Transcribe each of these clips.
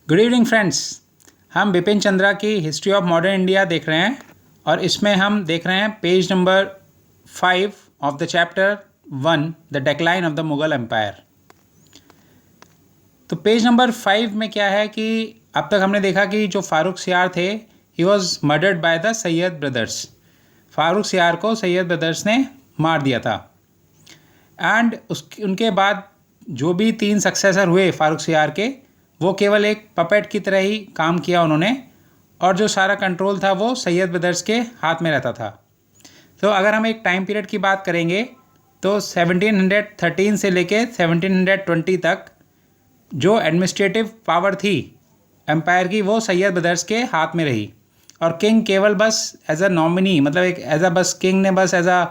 Good evening friends. हम बिपिन चंद्रा की history of modern India देख रहे हैं और इसमें हम देख रहे हैं page number 5 of the chapter 1 the decline of the Mughal empire. तो पेज नंबर 5 में क्या है कि अब तक हमने देखा कि जो फारूक सियार थे he was murdered by the Syed brothers. Farooq सियार को सैयद ब्रदर्स ने मार दिया था एंड उनके बाद जो भी 3 सक्सेसर हुए फारूक सियार के, वो केवल एक पपेट की तरह ही काम किया उन्होंने और जो सारा कंट्रोल था वो सैयद ब्रदर्स के हाथ में रहता था। तो अगर हम एक टाइम पीरियड की बात करेंगे तो 1713 से लेके 1720 तक जो एडमिनिस्ट्रेटिव पावर थी एम्पायर की वो सैयद ब्रदर्स के हाथ में रही और किंग केवल बस एज अ नॉमिनी, मतलब एक एज अ बस किंग ने बस एज अ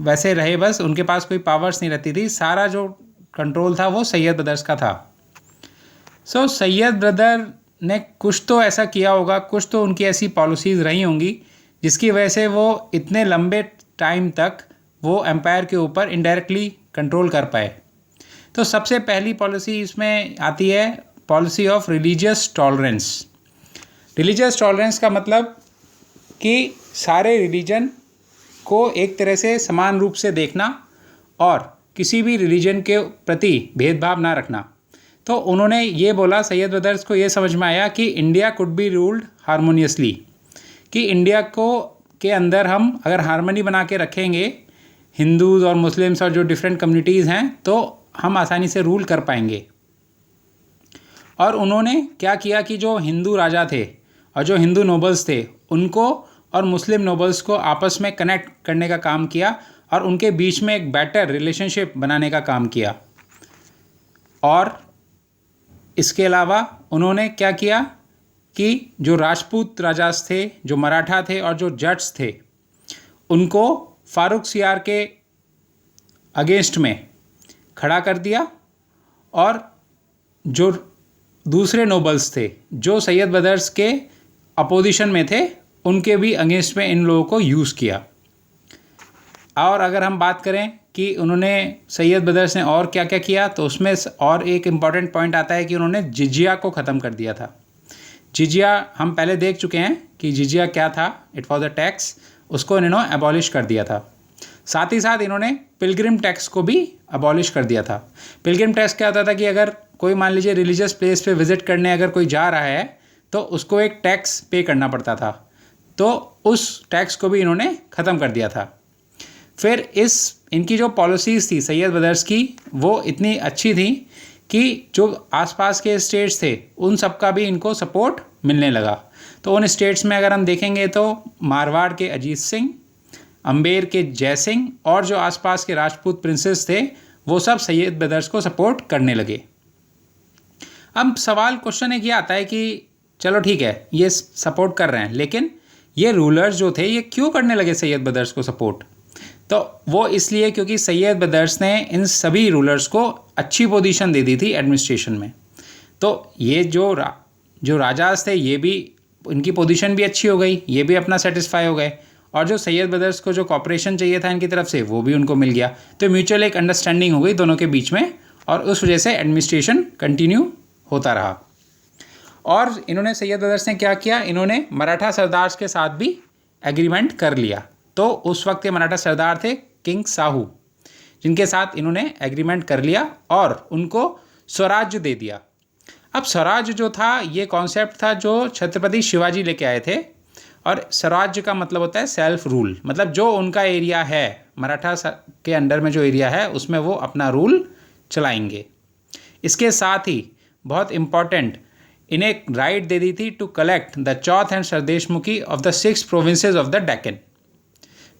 वैसे रहे, बस उनके पास कोई पावर्स नहीं रहती थी। सारा जो कंट्रोल था वो सैयद ब्रदर्स का था। सैयद ब्रदर ने कुछ तो ऐसा किया होगा, कुछ तो उनकी ऐसी पॉलिसीज़ रही होंगी जिसकी वजह से वो इतने लंबे टाइम तक वो एम्पायर के ऊपर इनडायरेक्टली कंट्रोल कर पाए। तो सबसे पहली पॉलिसी इसमें आती है policy of religious tolerance. Religious tolerance का मतलब कि सारे रिलीजन को एक तरह से समान रूप से देखना और किसी भी रिलीजन के प्रति भेदभाव ना रखना। तो उन्होंने ये बोला, सैयद ब्रदर्स को ये समझ में आया कि India could be ruled harmoniously, कि इंडिया को के अंदर हम अगर हारमोनी बना के रखेंगे हिंदूज़ और मुस्लिम्स और जो डिफरेंट कम्युनिटीज़ हैं तो हम आसानी से रूल कर पाएंगे। और उन्होंने क्या किया कि जो हिंदू राजा थे और जो हिंदू नोबल्स थे उनको और मुस्लिम नोबल्स को आपस में कनेक्ट करने का काम किया और उनके बीच में एक बेटर रिलेशनशिप बनाने का काम किया। और इसके अलावा उन्होंने क्या किया कि जो राजपूत राजास थे, जो मराठा थे और जो जट्स थे, उनको फारूक सियार के अगेंस्ट में खड़ा कर दिया और जो दूसरे नोबल्स थे जो सैयद ब्रदर्स के अपोजिशन में थे उनके भी अगेंस्ट में इन लोगों को यूज़ किया। और अगर हम बात करें कि उन्होंने सैयद ब्रदर्स ने और क्या क्या किया तो उसमें और एक इम्पॉर्टेंट पॉइंट आता है कि उन्होंने जिजिया को ख़त्म कर दिया था। जिजिया हम पहले देख चुके हैं कि जिजिया क्या था, इट वॉज अ टैक्स, उसको इन्होंने अबॉलिश कर दिया था। साथ ही साथ इन्होंने पिलग्रिम टैक्स को भी अबॉलिश कर दिया था। पिलग्रिम टैक्स क्या होता था कि अगर कोई मान लीजिए रिलीजियस प्लेस पे विज़िट करने अगर कोई जा रहा है तो उसको एक टैक्स पे करना पड़ता था, तो उस टैक्स को भी इन्होंने ख़त्म कर दिया था। फिर इनकी जो पॉलिसीज़ थी सैयद ब्रदर्स की वो इतनी अच्छी थी कि जो आसपास के स्टेट्स थे उन सब का भी इनको सपोर्ट मिलने लगा। तो उन स्टेट्स में अगर हम देखेंगे तो मारवाड़ के अजीत सिंह, अम्बेर के जय सिंह और जो आसपास के राजपूत प्रिंसेस थे वो सब सैयद ब्रदर्स को सपोर्ट करने लगे। अब सवाल क्वेश्चन एक ये आता है कि चलो ठीक है ये सपोर्ट कर रहे हैं, लेकिन ये रूलर्स जो थे ये क्यों करने लगे सैयद ब्रदर्स को सपोर्ट? तो वो इसलिए क्योंकि सैयद ब्रदर्स ने इन सभी रूलर्स को अच्छी पोजीशन दे दी थी एडमिनिस्ट्रेशन में। तो ये जो राजास थे ये भी, इनकी पोजीशन भी अच्छी हो गई, ये भी अपना सेटिस्फाई हो गए और जो सैयद ब्रदर्स को जो कॉपरेशन चाहिए था इनकी तरफ से वो भी उनको मिल गया। तो म्यूचुअल एक अंडरस्टैंडिंग हो गई दोनों के बीच में और उस वजह से एडमिनिस्ट्रेशन कंटिन्यू होता रहा। और इन्होंने सैयद ब्रदर्स ने क्या किया, इन्होंने मराठा सरदार्स के साथ भी एग्रीमेंट कर लिया। तो उस वक्त के मराठा सरदार थे किंग साहू, जिनके साथ इन्होंने एग्रीमेंट कर लिया और उनको स्वराज्य दे दिया। अब स्वराज्य जो था ये कॉन्सेप्ट था जो छत्रपति शिवाजी लेके आए थे और स्वराज्य का मतलब होता है सेल्फ रूल, मतलब जो उनका एरिया है मराठा के अंडर में जो एरिया है उसमें वो अपना रूल चलाएंगे। इसके साथ ही बहुत इम्पॉर्टेंट इन्हें राइट दे दी थी to collect the chauth and sardeshmukhi of the 6 provinces of the Deccan.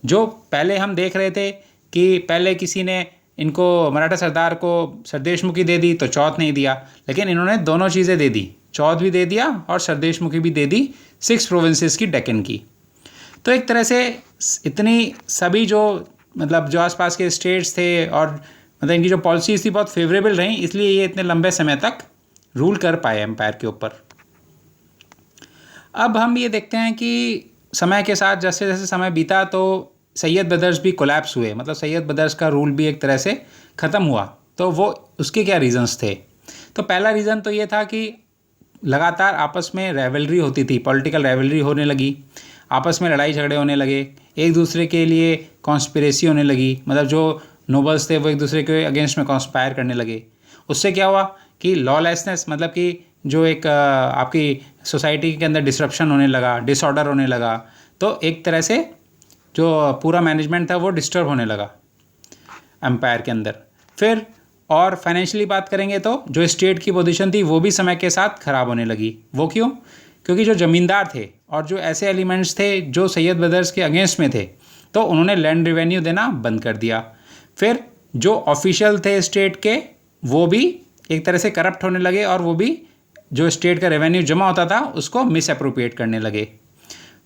जो पहले हम देख रहे थे कि पहले किसी ने इनको मराठा सरदार को सरदेशमुखी दे दी तो चौथ नहीं दिया, लेकिन इन्होंने दोनों चीज़ें दे दी, चौथ भी दे दिया और सरदेशमुखी भी दे दी 6 प्रोविंसेस की डेक्कन की। तो एक तरह से इतनी सभी जो मतलब जो आसपास के स्टेट्स थे और मतलब इनकी जो पॉलिसीज़ थी बहुत फेवरेबल रही, इसलिए ये इतने लंबे समय तक रूल कर पाए एम्पायर के ऊपर। अब हम ये देखते हैं कि समय के साथ जैसे जैसे समय बीता तो सैयद ब्रदर्स भी कोलैप्स हुए, मतलब सैयद ब्रदर्स का रूल भी एक तरह से ख़त्म हुआ। तो वो उसके क्या रीज़न्स थे? तो पहला रीज़न तो ये था कि लगातार आपस में रेवलरी होती थी, पॉलिटिकल रेवलरी होने लगी, आपस में लड़ाई झगड़े होने लगे, एक दूसरे के लिए कॉन्स्पिरेसी होने लगी, मतलब जो नोबल्स थे वो एक दूसरे के अगेंस्ट में कॉन्स्पायर करने लगे। उससे क्या हुआ कि लॉलेसनेस, मतलब कि जो एक आपकी सोसाइटी के अंदर डिसरप्शन होने लगा, डिसऑर्डर होने लगा, तो एक तरह से जो पूरा मैनेजमेंट था वो डिस्टर्ब होने लगा एम्पायर के अंदर। फिर और फाइनेंशियली बात करेंगे तो जो स्टेट की पोजीशन थी वो भी समय के साथ ख़राब होने लगी। वो क्यों? क्योंकि जो ज़मींदार थे और जो ऐसे एलिमेंट्स थे जो सैयद ब्रदर्स के अगेंस्ट में थे, तो उन्होंने लैंड रेवेन्यू देना बंद कर दिया। फिर जो ऑफिशियल थे स्टेट के वो भी एक तरह से करप्ट होने लगे और वो भी जो स्टेट का रेवेन्यू जमा होता था उसको मिस अप्रोप्रिएट करने लगे।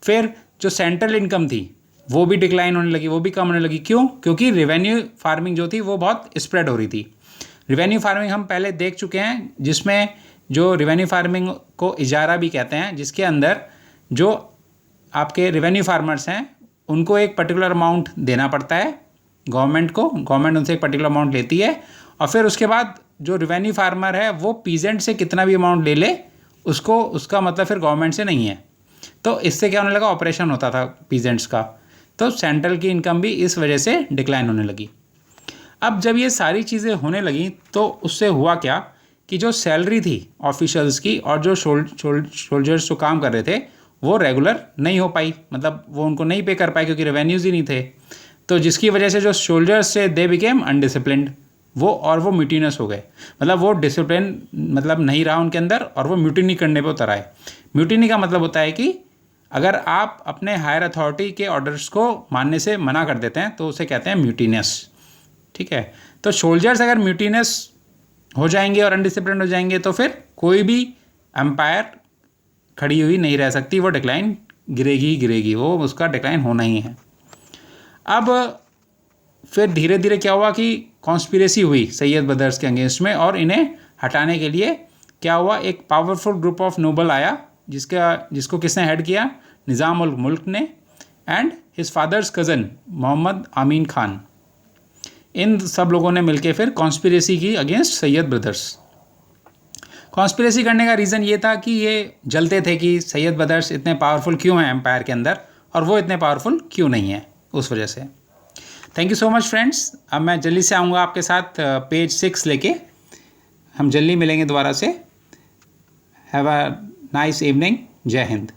फिर जो सेंट्रल इनकम थी वो भी डिक्लाइन होने लगी, वो भी कम होने लगी। क्यों? क्योंकि रेवेन्यू फार्मिंग जो थी वो बहुत स्प्रेड हो रही थी। रेवेन्यू फार्मिंग हम पहले देख चुके हैं, जिसमें जो रेवेन्यू फार्मिंग को इजारा भी कहते हैं, जिसके अंदर जो आपके रेवेन्यू फार्मर्स हैं उनको एक पर्टिकुलर अमाउंट देना पड़ता है गवर्नमेंट को, गवर्नमेंट उनसे एक पर्टिकुलर अमाउंट लेती है और फिर उसके बाद जो रेवेन्यू फार्मर है वो पीजेंट से कितना भी अमाउंट ले ले, उसको उसका मतलब फिर गवर्नमेंट से नहीं है। तो इससे क्या होने लगा, ऑपरेशन होता था पीजेंट्स का, तो सेंट्रल की इनकम भी इस वजह से डिक्लाइन होने लगी। अब जब ये सारी चीज़ें होने लगी तो उससे हुआ क्या कि जो सैलरी थी ऑफिशियल्स की और जो सोल्जर्स जो काम कर रहे थे वो रेगुलर नहीं हो पाई, मतलब वो उनको नहीं पे कर पाए क्योंकि रेवेन्यूज़ ही नहीं थे। तो जिसकी वजह से जो सोल्जर्स से दे बिकेम अनडिसिप्लिन्ड, वो म्यूटिनस हो गए, मतलब वो डिसिप्लिन मतलब नहीं रहा उनके अंदर और वो म्यूटिनी करने पे उतर आए। म्यूटिनी का मतलब होता है कि अगर आप अपने हायर अथॉरिटी के ऑर्डर्स को मानने से मना कर देते हैं तो उसे कहते हैं म्यूटिनस। ठीक है, तो सोल्जर्स अगर म्यूटिनस हो जाएंगे और अनडिसिप्लिन हो जाएंगे तो फिर कोई भी एम्पायर खड़ी हुई नहीं रह सकती, वो डिक्लाइन गिरेगी, वो उसका डिक्लाइन होना ही है। अब फिर धीरे धीरे क्या हुआ कि कॉन्स्पिरेसी हुई सैयद ब्रदर्स के अगेंस्ट में और इन्हें हटाने के लिए क्या हुआ, एक पावरफुल ग्रुप ऑफ नोबल आया जिसको किसने हेड किया, निज़ाम उल मुल्क ने and his father's cousin Mohammed Amin Khan. इन सब लोगों ने मिलकर फिर कॉन्स्पिरेसी की अगेंस्ट सैयद ब्रदर्स। कॉन्स्पिरेसी करने का रीज़न ये था कि ये जलते थे कि सैयद ब्रदर्स इतने पावरफुल क्यों हैं एम्पायर के अंदर और वो इतने पावरफुल क्यों नहीं है, उस वजह से। Thank you so much friends. अब मैं जल्दी से आऊँगा आपके साथ पेज 6 लेके, हम जल्दी मिलेंगे दोबारा से। Have a nice evening. जय हिंद।